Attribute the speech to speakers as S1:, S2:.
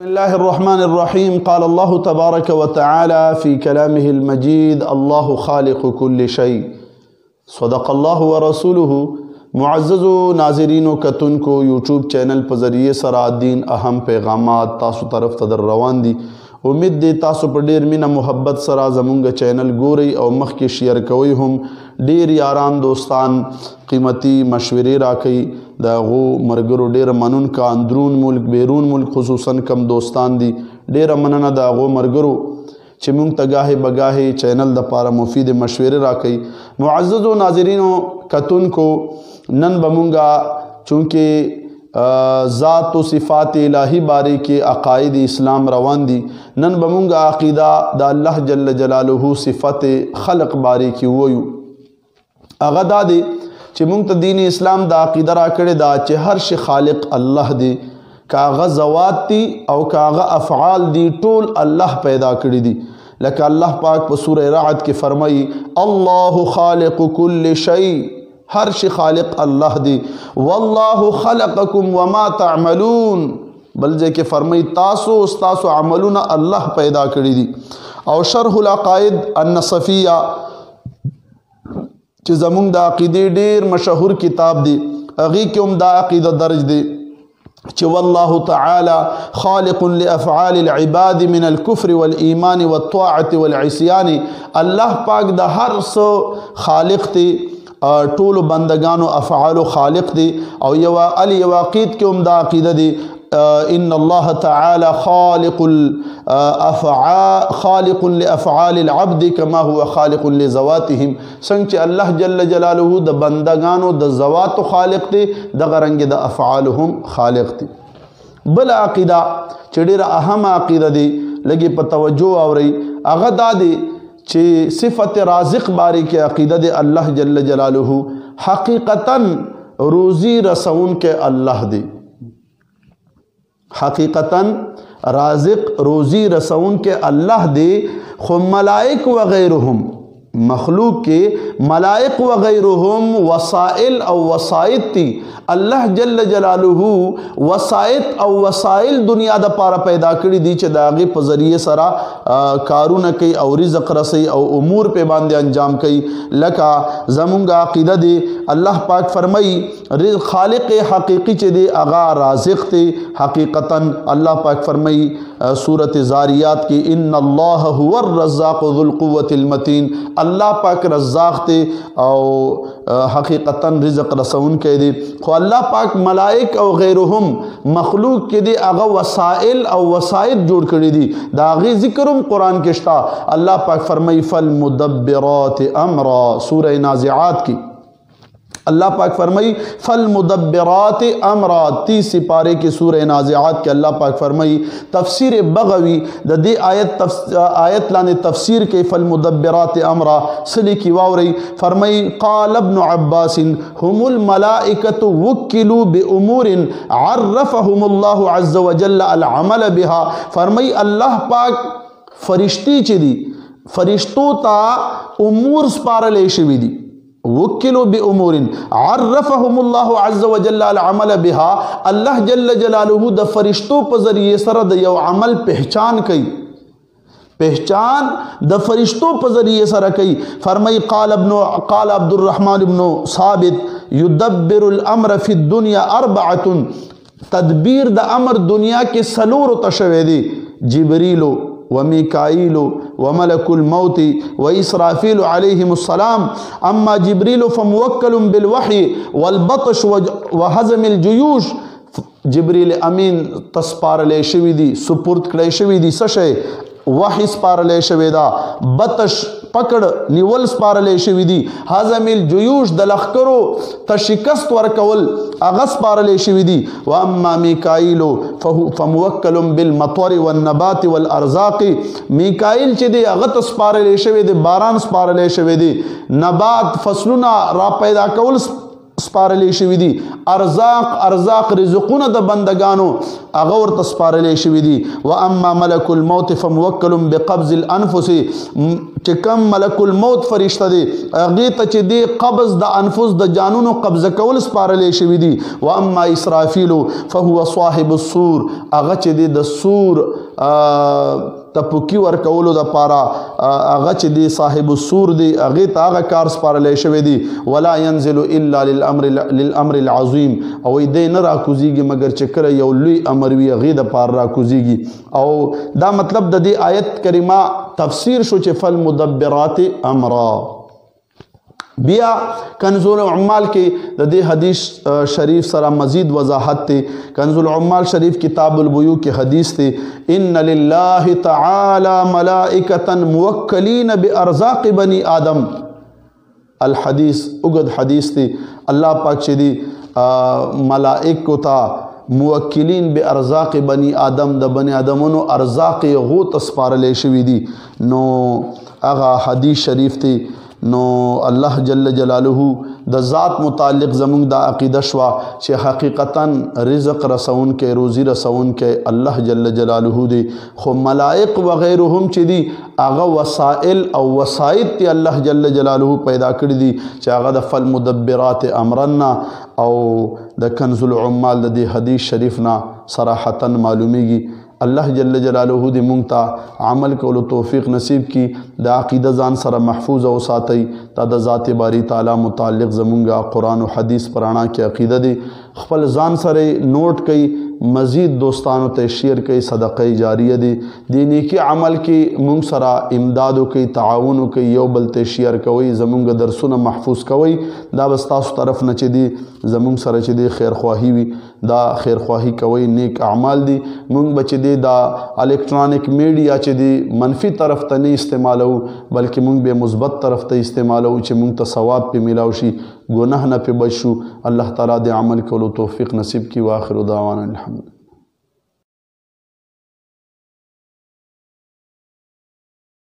S1: بسم الله الرحمن الرحيم. قال الله تبارك وتعالى في كلامه المجيد: الله خالق كل شيء. صدق الله ورسوله. معزز ناظرین و کتونکو یوټیوب چینل په ذریعے سره دین اهم پیغامات تاسو طرف ته در روان دي. امید دی تاسو په ډیر مینه محبت سره زمونږ چینل ګورئ او مخکې شیر کوئ. هم ډیر یاران دوستان قیمتي مشورې راکوي، د هغو ملګرو ډیره منونکه اندرون ملک بیرون ملک خصوصا کم دوستان دي، ډیره مننه د هغو ملګرو چې مونږ ته گاهې بګاهې چینل دپاره مفید مشورې راکوي. معززو ناظرینو کتونکو، نن به مونږه چونکې ذات و صفات الہی بارے کے عقائد اسلام روان دی، نن به مونږه عقیده د الله جل جلاله صفت خلق بارے کی وایو. هغه دا دی چې مونږ ته دین اسلام د عقیده را کړې دا چې هر شي خالق الله دی، که هغه ذوات دي او که هغه افعال دي، ټول الله پیدا کړي دي. لکه الله پاک په سوره رعد کې فرمایي: الله خالق كل شيء، ہر شي خالق اللہ دی. واللہ خلقکم وما تعملون، بلځای کې فرمای تاسو استاسو عملونه الله پیدا کړی دي. او شرح العقائد النصفیہ چې زمونږ د عقیدې ډیر مشهور کتاب دی، هغې کې هم دا عقیده درج دی چې والله تعالی خالق لافعال العباد من الكفر والایمان والطاعة والعصیان. الله پاک د هر څه خالق دی، ټولو بندگانو افعالو خالق دی. او الواقید کې هم دا عقیده دی: ان الله تعالی خالق لافعال العبد كما هو خالق لذواتهم. څنګه چې الله جل جلاله د بندگانو د ذواتو خالق دی، دغه رنګ د افعالهم خالق دی. بل عقیده چې ډیره اهم عقیده دی، لږې په توجه اورئ، هغه دا دی چې صفت رازق بارے کے عقیدہ دے اللہ جل جلالہ حقیقتاً روزی رسون کے اللہ دے. حقیقتاً رازق روزی رسون کے اللہ دے. خو ملائک وغیرہم، مخلوق کے ملائک وغیرہم وسائل او وسائط تی. اللہ جل جلالہ وسائط او وسائل دنیا دا پارا پیدا کری دی چې دا هغې په ذریعے سره کارونه کوي او رزق رسی او امور پہ باندې انجام کوي. لکه زمونږ عقیده دی، الله پاک فرمائی خالق حقیقی چې دی هغه رازق دی. حقیقتا الله پاک فرمائی سورة زاریات کی: ان اللہ هو الرزاق ذو القوة المتین. اللہ پاک رزاق دی او حقیقتا رزق رسون کے دی. خو اللہ پاک ملائک او غیرهم مخلوق کے دی هغه وسائل او وسائط جوړ کړي دي، دا هغې ذکرم قرآن کې شته. اللہ پاک فرمائی فالمدبرات امرا، سورہ نازعات کی اللہ پاک فرمائی فالمدبرات امرا. 30 سپارے کی سورہ نازعات کے اللہ پاک فرمائی. تفسیر بغوی د دې آیت لاندې تفسیر کے فالمدبرات امرا سلی کی واورئی. فرمائی قال ابن عباس هم الملائکة وکلوا بامور عرفهم اللہ عز وجل العمل بها. فرمائی اللہ پاک فرشتی چی دی، فرشتو تا امور سپارلے شوی دی. وکلوا بامور عرفهم اللہ عز وجل العمل بها. اللہ جل جلالہ د فرشتو په ذریعے سره د یو عمل پہچان کئی، پہچان د فرشتو په ذریعے سره کئی. فرمائی قال عبد الرحمن ابن ثابت یدبر الامر فی الدنیا اربعۃ. تدبیر د امر دنیا کے سلور تشوی دی: جبریلو ومیکائیل وملک الموت واسرافیل علیہم السلام. اما جبریل فموکل بالوحی والبطش وحزم الجیوش. جبریل امین تسپارلے شوی دی، سپورت کړی شوی دی سشے، وحی سپارلے شوی دا، بطش پکڑ نیول سپارلے شوی دی، حزم الجیوش د لخکرو تشکست ورکول هغه سپارلے شوی دی. واما میکائیل فموکل بالمطر والنبات والارزاق. میکائیل چې دی هغه ته سپارلے شوی دی، باران سپارلے شوی دی، نبات فصلونه را پیدا کول سپارلې شوي دي. ارزاق رزقونه د بندگانو هغه ورته سپارلې شوي دي. واما ملک الموت فموکل بقبض الانفس، چې کم ملک الموت فرشته دی هغې ته چې دی قبض د انفس د جانونو قبضه کول سپارلې شوي دي. واما اسرافیل فهو صاحب السور، هغه چې دی د سور تپوکی ورکولو د پاره هغه چې دی صاحب السور دی، هغې ته هغه کار سپارلی شوی دی. ولا ينزل الا للامر العظیم، او دی نه راکوزیږي مګر چې کله یو لوی امر وي هغې د پاره راکوزیږي. او دا مطلب د دې آیت کریمه تفسیر شو چې فالمدبرات امرا. بیا کنز العمال کې د دې حدیث شریف سره مزید وضاحت ته. کنز العمال شریف کتاب البیوع کې حدیث ته ان لله تعالی ملائکة موکلین بارزاق بنی آدم. الحدیث اگد حدیث ته الله پاک چې دی ملائکو ته موکلین بارزاق بنی آدم، د بنی آدمونو ارزاق غو تسپارلې شوي دي. نو هغه حدیث شریف ته نو الله جل جلاله د ذات متعلق زمونږ دا عقیده شوه چې حقیقتا رزق رسون کې روزی رسون کې الله جل جلاله دی، خو ملائک وغیرهم چې دی هغه وسائل او وسایط تی الله جل جلاله پیدا کړی دي چې هغه د فالمدبرات امرنا او د کنز العمال د دې حدیث شریف نه صراحتا معلومیږي. الله جل جلاله دی مونږ ته عمل کولو توفیق نصیب کی. د عقیده ځان سره محفوظ او ساتي. دا د ذات باری تعالی متعلق زمونږه قرآن او حدیث پرانا کې عقیده دی. خپل ځان سره نوٹ کئ، مزید دوستانو ته شیر کئ، صدقه جاریه دی. د نیکی عمل کې مونږ سره امداد وکئ، تعاون وکئ، یو بل ته شیر کوئ، زمونږ درسونه محفوظ کوئ. دا بس تاسو طرف نه چې دی زمونږ سره چې دی خیرخواهی وي، دا خیرخواهی کوئ، نیک اعمال دی. مونږ به چې دی دا الکترونیک میډیا چې دی منفي طرف ته نه استعمالو، بلکې مونږ به مثبت طرف ته استعمالو چې مونږ ته ثواب پې میلاو شي، گناہ نه پې بچ شو. الله تعالی د عمل کولو توفیق نصیب کی. واخر دعوانا الحمد.